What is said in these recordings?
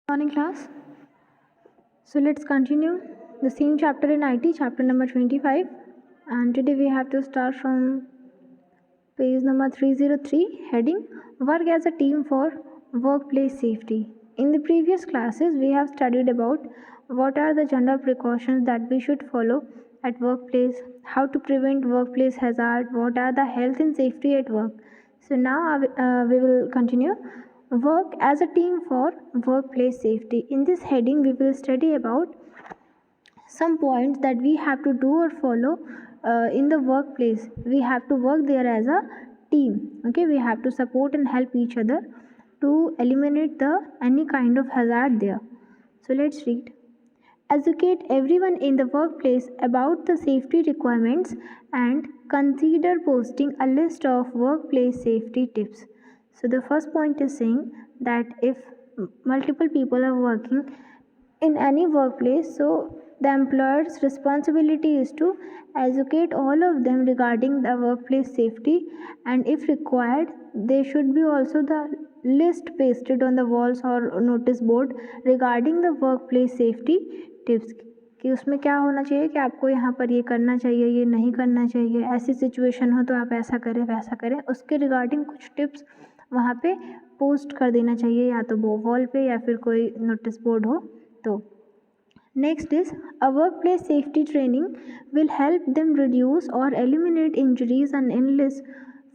Morning class. So let's continue the same chapter in IT, chapter number 25, and today we have to start from page number 303, heading Work as a Team for Workplace Safety. In the previous classes we have studied about what are the general precautions that we should follow at workplace, how to prevent workplace hazard, what are the health and safety at work. So now we will continue work as a team for workplace safety. In this heading we will study about some points that we have to do or follow in the workplace. We have to work there as a team. Okay, we have to support and help each other to eliminate the any kind of hazard there. So let's read. Educate everyone in the workplace about the safety requirements and consider posting a list of workplace safety tips. So the first point is saying that if multiple people are working in any workplace, so the employer's responsibility is to educate all of them regarding the workplace safety, and if required they should be also the list pasted on the walls or notice board regarding the workplace safety tips कि उसमें क्या होना चाहिए कि आपको यहाँ पर ये करना चाहिए, ये नहीं करना चाहिए, ऐसी सिचुएशन हो तो आप ऐसा करें वैसा करें, उसके रिगार्डिंग कुछ टिप्स वहाँ पे पोस्ट कर देना चाहिए, या तो वो वॉल पे या फिर कोई नोटिस बोर्ड हो तो. Next is a workplace safety training will help them reduce or eliminate injuries and illness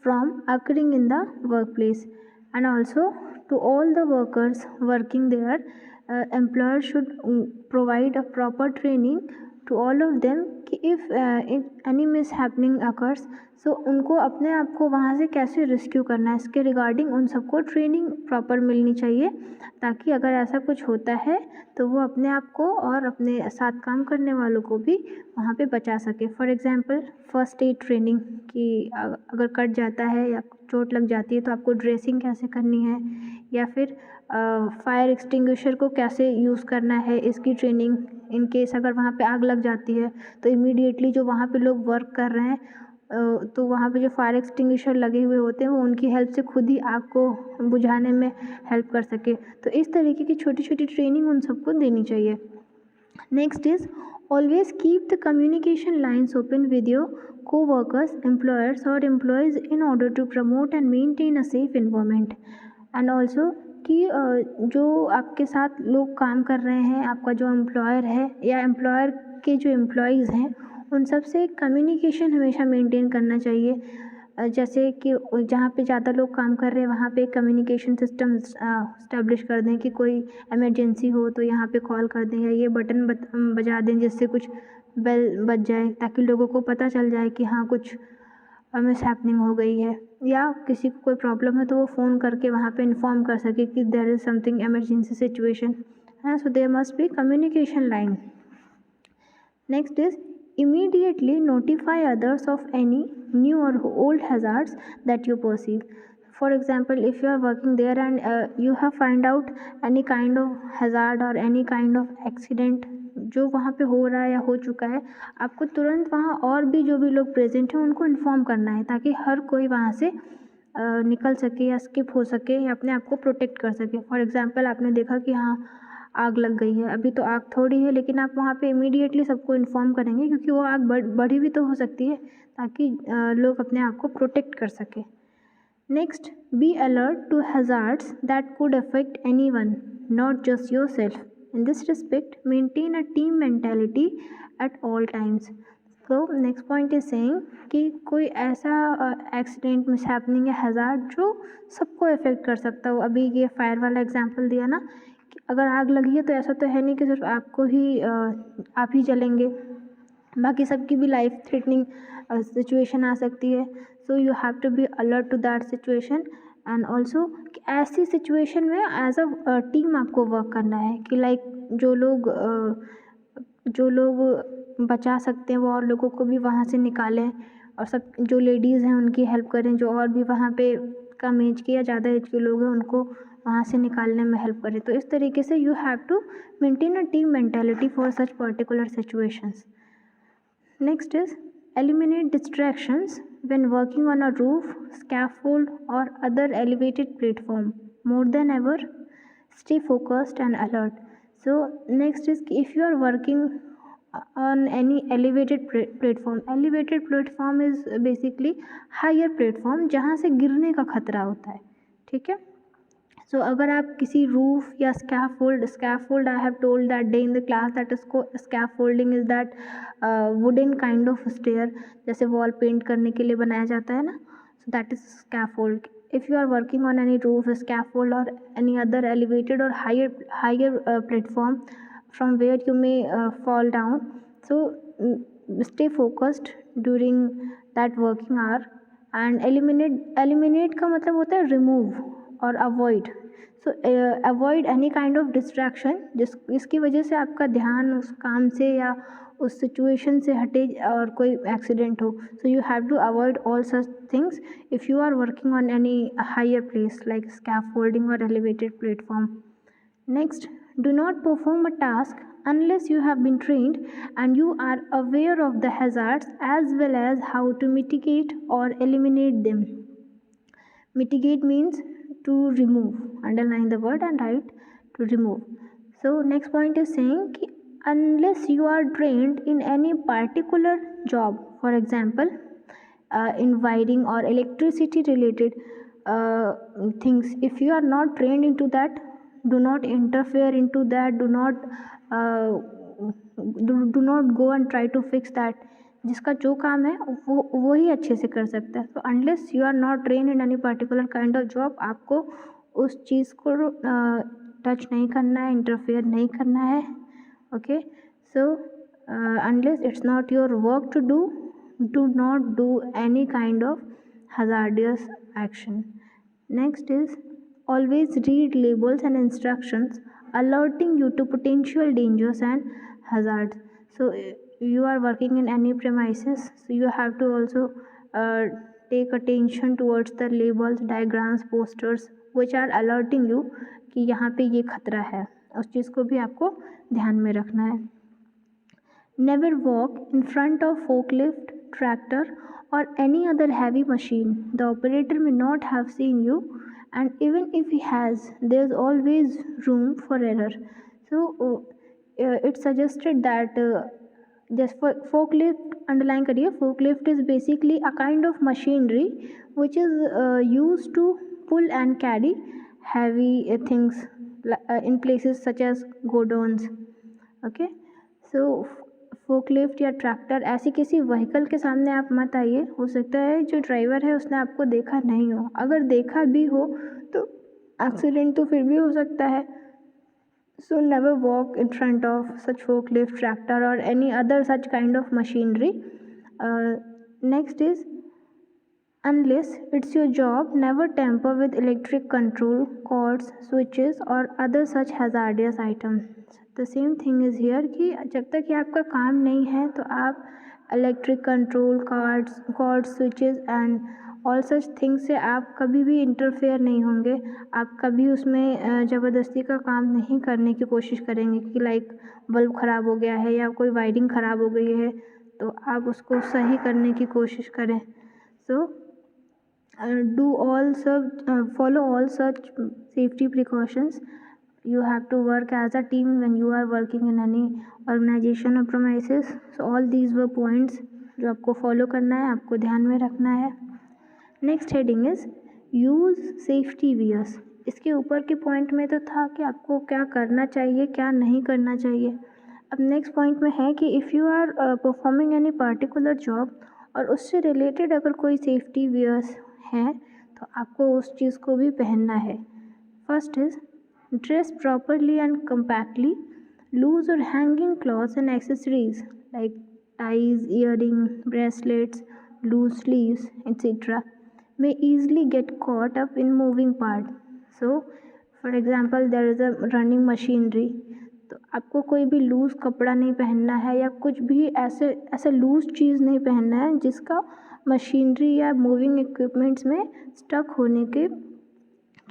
from occurring in the workplace. And also to all the workers working there, employer should provide a proper training to all of them कि if any mishappening occurs, सो उनको अपने आप को वहाँ से कैसे rescue करना है, इसके रिगार्डिंग उन सबको ट्रेनिंग प्रॉपर मिलनी चाहिए, ताकि अगर ऐसा कुछ होता है तो वो अपने आप को और अपने साथ काम करने वालों को भी वहाँ पे बचा सके. For example first aid training कि अगर कट जाता है या चोट लग जाती है तो आपको ड्रेसिंग कैसे करनी है, या फिर फायर एक्सटिंग्विशर को कैसे यूज़ करना है, इसकी ट्रेनिंग. इन केस अगर वहाँ पे आग लग जाती है तो इमीडिएटली जो वहाँ पे लोग वर्क कर रहे हैं तो वहाँ पे जो फायर एक्सटिंग्विशर लगे हुए होते हैं वो उनकी हेल्प से खुद ही आग को बुझाने में हेल्प कर सके. तो इस तरीके की छोटी छोटी ट्रेनिंग उन सबको देनी चाहिए. Next is always keep the communication lines open with your co-workers, employers or employees in order to promote and maintain a safe environment. And also कि जो आपके साथ लोग काम कर रहे हैं, आपका जो एम्प्लॉयर है या एम्प्लॉयर के जो एम्प्लॉयज़ हैं उन सब से कम्युनिकेशन हमेशा मेंटेन करना चाहिए. जैसे कि जहाँ पे ज़्यादा लोग काम कर रहे हैं वहाँ पे कम्युनिकेशन सिस्टम इस्टेब्लिश कर दें कि कोई इमरजेंसी हो तो यहाँ पे कॉल कर दें, या ये बटन बजा दें जिससे कुछ बेल बज जाए, ताकि लोगों को पता चल जाए कि हाँ कुछ मिसहैपनिंग हो गई है, या किसी को कोई प्रॉब्लम है तो वो फ़ोन करके वहाँ पे इन्फॉर्म कर सके कि there is something emergency situation है. So there must be communication line. Next is immediately notify others of any new or old hazards that you perceive. For example, if you are working there and you have find out any kind of hazard or any kind of accident जो वहाँ पे हो रहा है या हो चुका है, आपको तुरंत वहाँ और भी जो भी लोग प्रेजेंट हैं उनको इन्फॉर्म करना है, ताकि हर कोई वहाँ से निकल सके या स्किप हो सके या अपने आप को प्रोटेक्ट कर सके. फॉर एग्जांपल आपने देखा कि हाँ आग लग गई है, अभी तो आग थोड़ी है लेकिन आप वहाँ पे इमीडिएटली सबको इन्फॉर्म करेंगे क्योंकि वो आग बढ़ी भी तो हो सकती है, ताकि लोग अपने आप को प्रोटेक्ट कर सके. Next, be alert to hazards that could affect anyone, not just yourself. In this respect maintain a team mentality at all times. तो नेक्स्ट पॉइंट इज सेइंग कि कोई ऐसा एक्सीडेंट मिसहैपनिंग या हैज़ार्ड जो सबको अफेक्ट कर सकता हो. अभी ये फायर वाला एग्जांपल दिया ना, अगर आग लगी है तो ऐसा तो है नहीं कि सिर्फ आपको ही आप ही जलेंगे, बाकी सबकी भी लाइफ थ्रेटनिंग सिचुएशन आ सकती है. So you have to be alert to that situation. And also ऐसी सिचुएशन में एज अ टीम आपको वर्क करना है कि लाइक जो लोग बचा सकते हैं वो और लोगों को भी वहाँ से निकालें, और सब जो लेडीज़ हैं उनकी हेल्प करें, जो और भी वहाँ पे कम एज के या ज़्यादा एज के लोग हैं उनको वहाँ से निकालने में हेल्प करें. तो इस तरीके से you have to maintain a team mentality for such particular situations. Next is eliminate distractions when working on a roof, scaffold और other elevated platform. More than ever stay focused and alert. So next is if you are working on any elevated platform is basically higher platform जहाँ से गिरने का खतरा होता है, ठीक है. सो अगर आप किसी रूफ या scaffold I have told that day in the class that इसको scaffolding is that wooden kind of stair, जैसे वॉल पेंट करने के लिए बनाया जाता है ना, so that is scaffold. If you are working on any roof scaffold और एनी अदर एलिवेटेड और higher platform from where you may fall down, so stay focused during that working hour and eliminate का मतलब होता है remove और avoid. so avoid any kind of distraction जिसकी वजह से आपका ध्यान उस काम से या उस सिचुएशन से हटे और कोई एक्सीडेंट हो. so you have to avoid all such things if you are working on any higher place like scaffolding or elevated platform. Next, do not perform a task unless you have been trained and you are aware of the hazards as well as how to mitigate or eliminate them. Mitigate means to remove. Underline the word and write to remove. So next point is saying unless you are trained in any particular job, for example in wiring or electricity related things, if you are not trained into that, do not interfere into that, do not go and try to fix that. जिसका जो काम है वो ही अच्छे से कर सकता है. तो unless you are not train in any particular kind of job, आपको उस चीज़ को टच नहीं करना है, इंटरफेयर नहीं करना है. Okay, so unless it's not your work to do not do any kind of hazardous action. Next is always read labels and instructions alerting you to potential dangers and hazards. So you are working in any premises, so you have to also take attention towards the labels, diagrams, posters which are alerting you कि यहाँ पे ये खतरा है, उस चीज़ को भी आपको ध्यान में रखना है. Never walk in front of forklift, tractor or any other heavy machine. The operator may not have seen you, and even if he has, there's always room for error. So it's suggested that just for forklift, underline करिए, forklift is basically a kind of machinery which is used to pull and carry heavy things in places such as godowns. Okay, so forklift या tractor ऐसी किसी vehicle के सामने आप मत आइए. हो सकता है जो ड्राइवर है उसने आपको देखा नहीं हो, अगर देखा भी हो तो एक्सीडेंट तो फिर भी हो सकता है. So never walk in front of such forklift, tractor और any other such kind of machinery. Next is unless it's your job, never tamper with electric control cords, switches or other such hazardous items. The same thing is here कि जब तक ये आपका काम नहीं है तो आप electric control cords, switches and all such things से आप कभी भी इंटरफेयर नहीं होंगे. आप कभी उसमें ज़बरदस्ती का काम नहीं करने की कोशिश करेंगे कि लाइक बल्ब ख़राब हो गया है या कोई वायरिंग ख़राब हो गई है तो आप उसको सही करने की कोशिश करें. सो follow all such safety precautions. You have to work as a team when you are working in any organization or premises. So all these were points जो आपको फॉलो करना है, आपको ध्यान में रखना है. Next heading is use safety wears. इसके ऊपर के पॉइंट में तो था कि आपको क्या करना चाहिए, क्या नहीं करना चाहिए. अब नेक्स्ट पॉइंट में है कि if you are performing any particular job और उससे रिलेटेड अगर कोई सेफ्टी वियर्स है तो आपको उस चीज़ को भी पहनना है. First is dress properly and compactly. Loose और hanging clothes and accessories like ties, earring, bracelets, loose sleeves, etc. may easily get caught up in moving parts. So, for example, there is a running machinery. तो आपको कोई भी loose कपड़ा नहीं पहनना है या कुछ भी ऐसे लूज़ चीज़ नहीं पहनना है जिसका मशीनरी या मूविंग इक्विपमेंट्स में स्टक होने के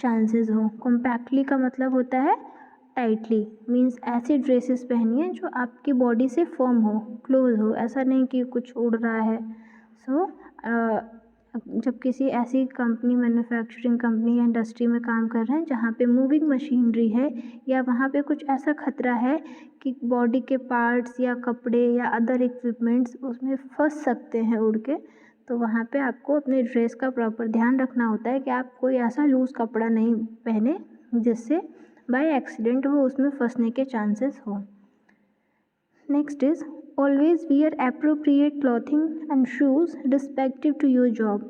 चांसेस हो. कॉम्पैक्टली का मतलब होता है टाइटली, मीन्स ऐसी ड्रेसेस पहनिए जो आपकी बॉडी से फर्म हो, क्लोज हो, ऐसा नहीं कि कुछ उड़ रहा है. सो जब किसी ऐसी कंपनी, मैन्युफैक्चरिंग कंपनी या इंडस्ट्री में काम कर रहे हैं जहाँ पे मूविंग मशीनरी है या वहाँ पे कुछ ऐसा खतरा है कि बॉडी के पार्ट्स या कपड़े या अदर इक्विपमेंट्स उसमें फंस सकते हैं उड़ के, तो वहाँ पे आपको अपने ड्रेस का प्रॉपर ध्यान रखना होता है कि आप कोई ऐसा लूज़ कपड़ा नहीं पहने जिससे बाय एक्सीडेंट वो उसमें फंसने के चांसेस हो। Next is always wear appropriate clothing and shoes respective to your job.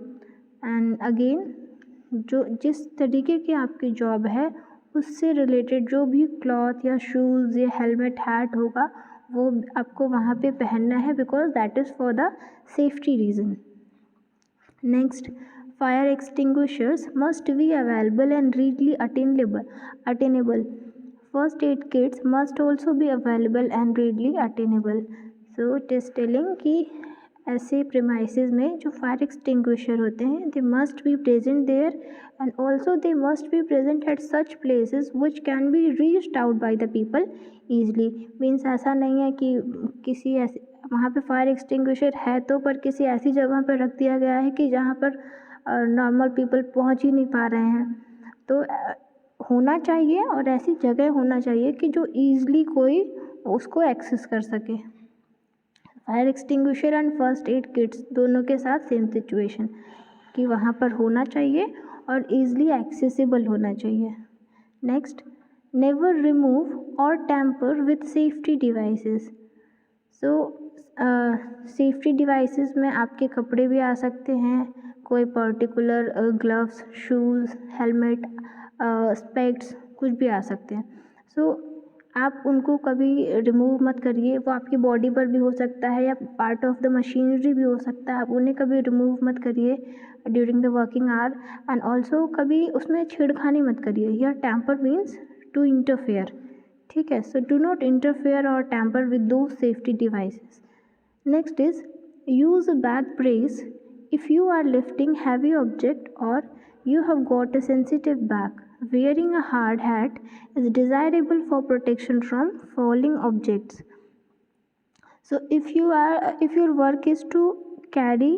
And again, जो जिस तरीके की आपकी जॉब है उससे रिलेटेड जो भी क्लॉथ या शूज़ या हेलमेट हैट होगा वो आपको वहाँ पे पहनना है, because that is for the safety reason. Next, fire extinguishers must be available and readily attainable. First aid kits must also be available and readily attainable. So it is telling कि ऐसे premises में जो fire extinguisher होते हैं they must be present there and also they must be present at such places which can be reached out by the people easily. Means ऐसा नहीं है कि किसी ऐसे वहाँ पे fire extinguisher है तो पर किसी ऐसी जगह पर रख दिया गया है कि जहाँ पर नॉर्मल पीपल पहुँच ही नहीं पा रहे हैं. तो होना चाहिए और ऐसी जगह होना चाहिए कि जो ईज़िली कोई उसको एक्सेस कर सके. Fire extinguisher and first aid kits दोनों के साथ सेम सिचुएशन कि वहाँ पर होना चाहिए और ईज़िली एक्सेसिबल होना चाहिए. नेक्स्ट, नेवर रिमूव और tamper with safety devices. So safety devices में आपके कपड़े भी आ सकते हैं, कोई particular gloves, shoes, helmet, specs कुछ भी आ सकते हैं. सो आप उनको कभी रिमूव मत करिए. वो आपकी बॉडी पर भी हो सकता है या पार्ट ऑफ द मशीनरी भी हो सकता है. आप उन्हें कभी रिमूव मत करिए during the working hour. And also कभी उसमें छेड़खानी मत करिए. Here tamper means to interfere. ठीक है. सो डू नॉट इंटरफेयर और tamper with those safety devices. Next is use a back brace if you are lifting heavy object or you have got a sensitive back. Wearing a hard hat is desirable for protection from falling objects. So if your work is to carry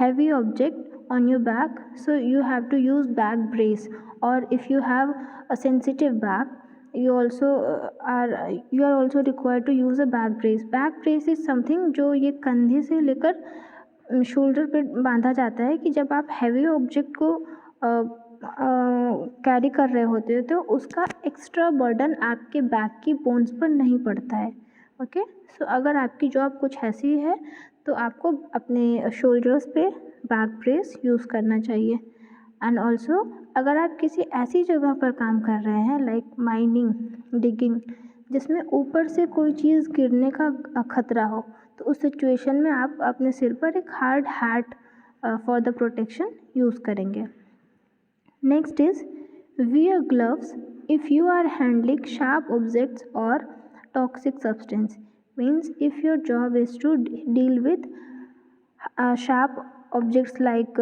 heavy object on your back, so you have to use back brace. Or if you have a sensitive back, you are also required to use a back brace. Back brace is something जो ये कंधे से लेकर shoulder पे बांधा जाता है कि जब आप हैवी ऑब्जेक्ट को कैरी कर रहे होते हो तो उसका एक्स्ट्रा बर्डन आपके बैक की बोन्स पर नहीं पड़ता है. ओके. सो अगर आपकी जॉब कुछ ऐसी है तो आपको अपने शोल्डर्स पे बैक ब्रेस यूज़ करना चाहिए. एंड ऑल्सो अगर आप किसी ऐसी जगह पर काम कर रहे हैं लाइक माइनिंग, डिगिंग, जिसमें ऊपर से कोई चीज़ गिरने का खतरा हो, तो उस सिचुएशन में आप अपने सिर पर एक hard hat for the protection use करेंगे. Next is wear gloves if you are handling sharp objects और toxic substance. Means if your job is to deal with sharp objects like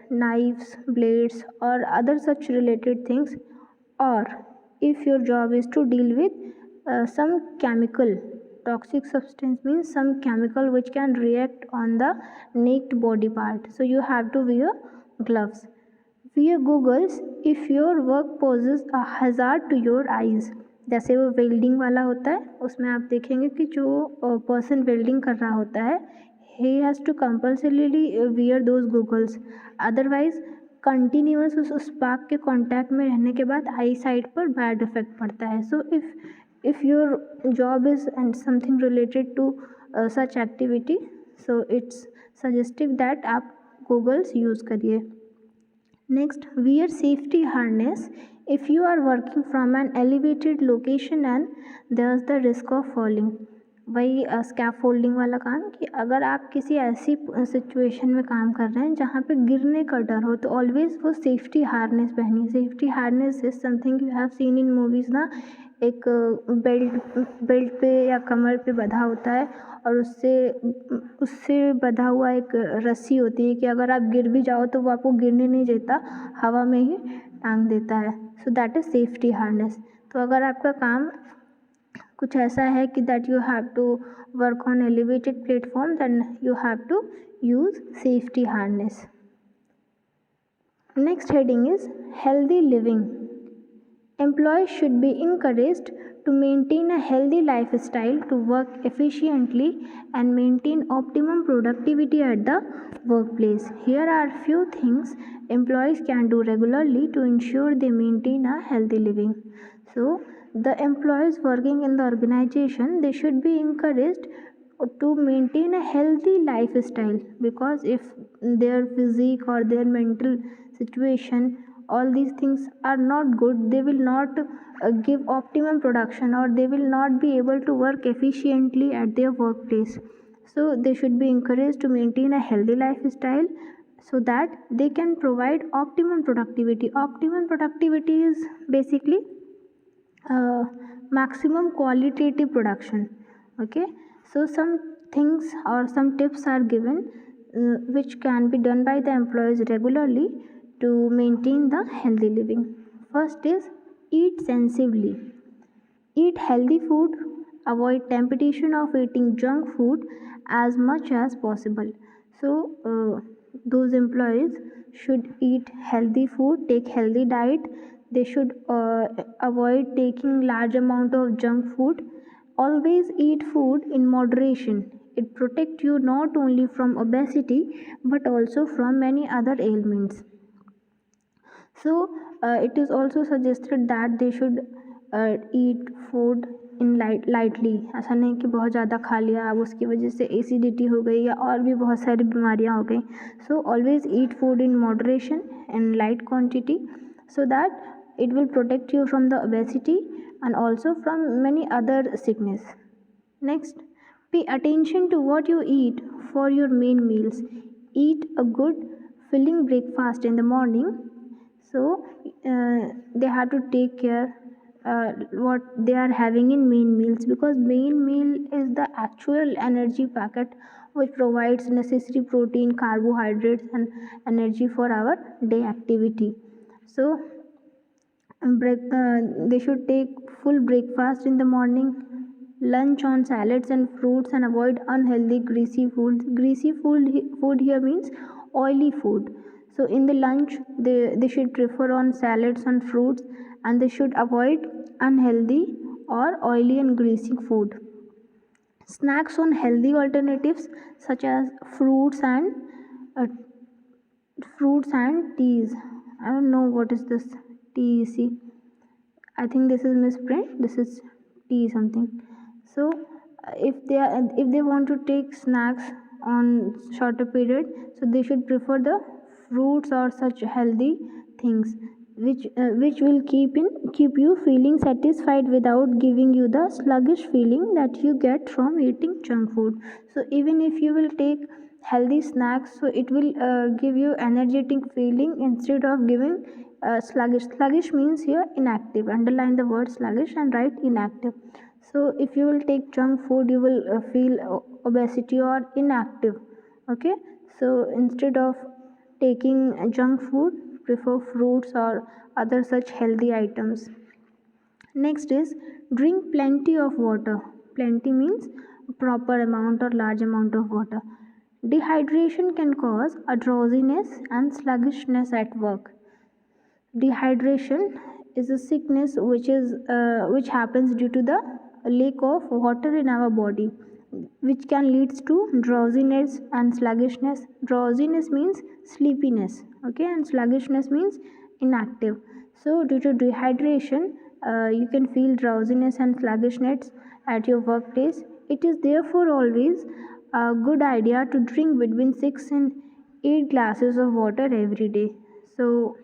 knives, blades or other such related things, or if your job is to deal with some chemical, toxic substance means some chemical which can react on the naked body part, so you have to wear gloves. Wear goggles if your work poses a hazard to your eyes. जैसे वो welding वाला होता है उसमें आप देखेंगे कि जो पर्सन वेल्डिंग कर रहा होता है he has to compulsorily wear those goggles. Otherwise continuous उस स्पार्क के कांटेक्ट में रहने के बाद आई साइट पर बैड इफेक्ट पड़ता है. So if your job is and something related to such activity, so it's suggestive that आप गोगल्स यूज़ करिए. Next, wear safety harness if you are working from an elevated location and there is the risk of falling. वही scaffolding वाला काम कि अगर आप किसी ऐसी सिचुएशन में काम कर रहे हैं जहाँ पे गिरने का डर हो तो ऑलवेज़ वो सेफ्टी हार्नेस पहनिए. Safety harness is something you have seen in movies ना. एक बेल्ट पे या कमर पे बंधा होता है और उससे बंधा हुआ एक रस्सी होती है कि अगर आप गिर भी जाओ तो वो आपको गिरने नहीं देता, हवा में ही टांग देता है. So that is safety harness. तो अगर आपका काम कुछ ऐसा है कि that you have to work on elevated platform, then you have to use safety harness. Next heading is healthy living. Employees should be encouraged to maintain a healthy lifestyle, to work efficiently and maintain optimum productivity at the workplace. Here are few things employees can do regularly to ensure they maintain a healthy living. So the employees working in the organization, they should be encouraged to maintain a healthy lifestyle, because if their physique or their mental situation, all these things are not good, they will not give optimum production, or they will not be able to work efficiently at their workplace. So they should be encouraged to maintain a healthy lifestyle so that they can provide optimum productivity. Optimum productivity is basically maximum qualitative production. Okay, so some things or some tips are given which can be done by the employees regularly to maintain the healthy living. First is eat sensibly. Eat healthy food, avoid temptation of eating junk food as much as possible. So those employees should eat healthy food, take healthy diet. They should avoid taking large amount of junk food. Always eat food in moderation. It protects you not only from obesity but also from many other ailments. So it is also suggested that they should eat food in lightly. ऐसा नहीं कि बहुत ज़्यादा खा लिया अब उसकी वजह से एसिडिटी हो गई या और भी बहुत सारी बीमारियां हो गई. So always eat food in moderation and light quantity so that it will protect you from the obesity and also from many other sickness. Next, pay attention to what you eat for your main meals. Eat a good filling breakfast in the morning. So they have to take care what they are having in main meals, because main meal is the actual energy packet which provides necessary protein, carbohydrates and energy for our day activity. So they should take full breakfast in the morning, lunch on salads and fruits, and avoid unhealthy greasy food. Greasy food here means oily food. So in the lunch they should prefer on salads and fruits, and they should avoid unhealthy or oily and greasy food. Snacks on healthy alternatives such as uh, fruits and teas. I don't know what is this TEC. I think this is misprint. This is T something. So if they want to take snacks on shorter period, so they should prefer the fruits or such healthy things which will keep you feeling satisfied without giving you the sluggish feeling that you get from eating junk food. So even if you will take healthy snacks, so it will give you energetic feeling instead of giving sluggish. Sluggish means here inactive. Underline the word sluggish and write inactive. So if you will take junk food, you will feel obesity or inactive. Okay, so instead of taking junk food, prefer fruits or other such healthy items. Next is drink plenty of water. Plenty means proper amount or large amount of water. Dehydration can cause a drowsiness and sluggishness at work. Dehydration is a sickness which happens due to the lack of water in our body, which can leads to drowsiness and sluggishness. Drowsiness means sleepiness, okay, and sluggishness means inactive. So due to dehydration, you can feel drowsiness and sluggishness at your workplace. It is therefore always a good idea to drink between 6 and 8 glasses of water every day. So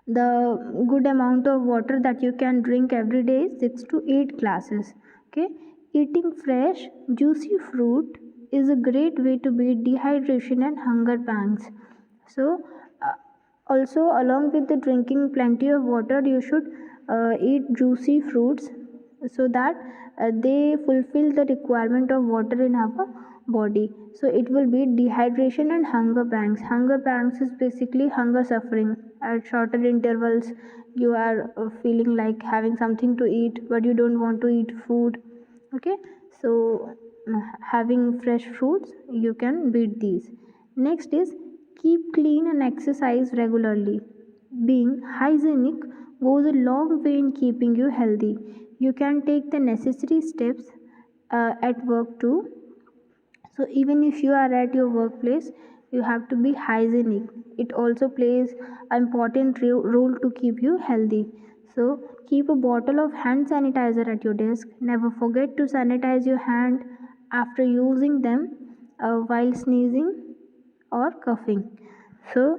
the good amount of water that you can drink every day is 6 to 8 glasses. Okay, eating fresh juicy fruit is a great way to beat dehydration and hunger pangs. So also along with the drinking plenty of water, you should eat juicy fruits so that they fulfill the requirement of water in our body. So it will be dehydration and hunger pangs. Hunger pangs is basically hunger suffering at shorter intervals. You are feeling like having something to eat but you don't want to eat food. Okay, so having fresh fruits, you can beat these. Next is Keep clean and exercise regularly. Being hygienic goes a long way in keeping you healthy. You can take the necessary steps at work too. So, even if you are at your workplace, you have to be hygienic. It also plays an important role to keep you healthy. So, keep a bottle of hand sanitizer at your desk. Never forget to sanitize your hand after using them while sneezing or coughing. So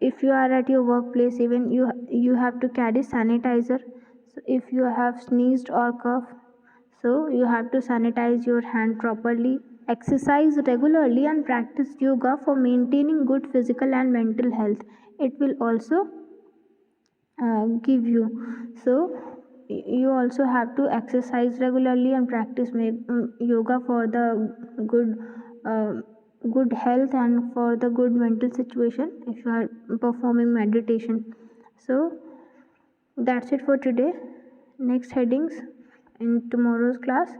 if you are at your workplace, even you have to carry sanitizer. So if you have sneezed or coughed, so you have to sanitize your hand properly. Exercise regularly and practice yoga for maintaining good physical and mental health. It will also give you. So you also have to exercise regularly and practice yoga for the good uh, good health and for the good mental situation if you are performing meditation. So that's it for today. Next headings in tomorrow's class,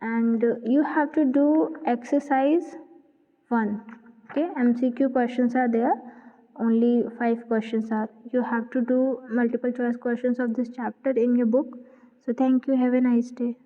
and you have to do exercise 1. Okay, MCQ questions are there. Only 5 questions are. You have to do multiple choice questions of this chapter in your book. So thank you. Have a nice day.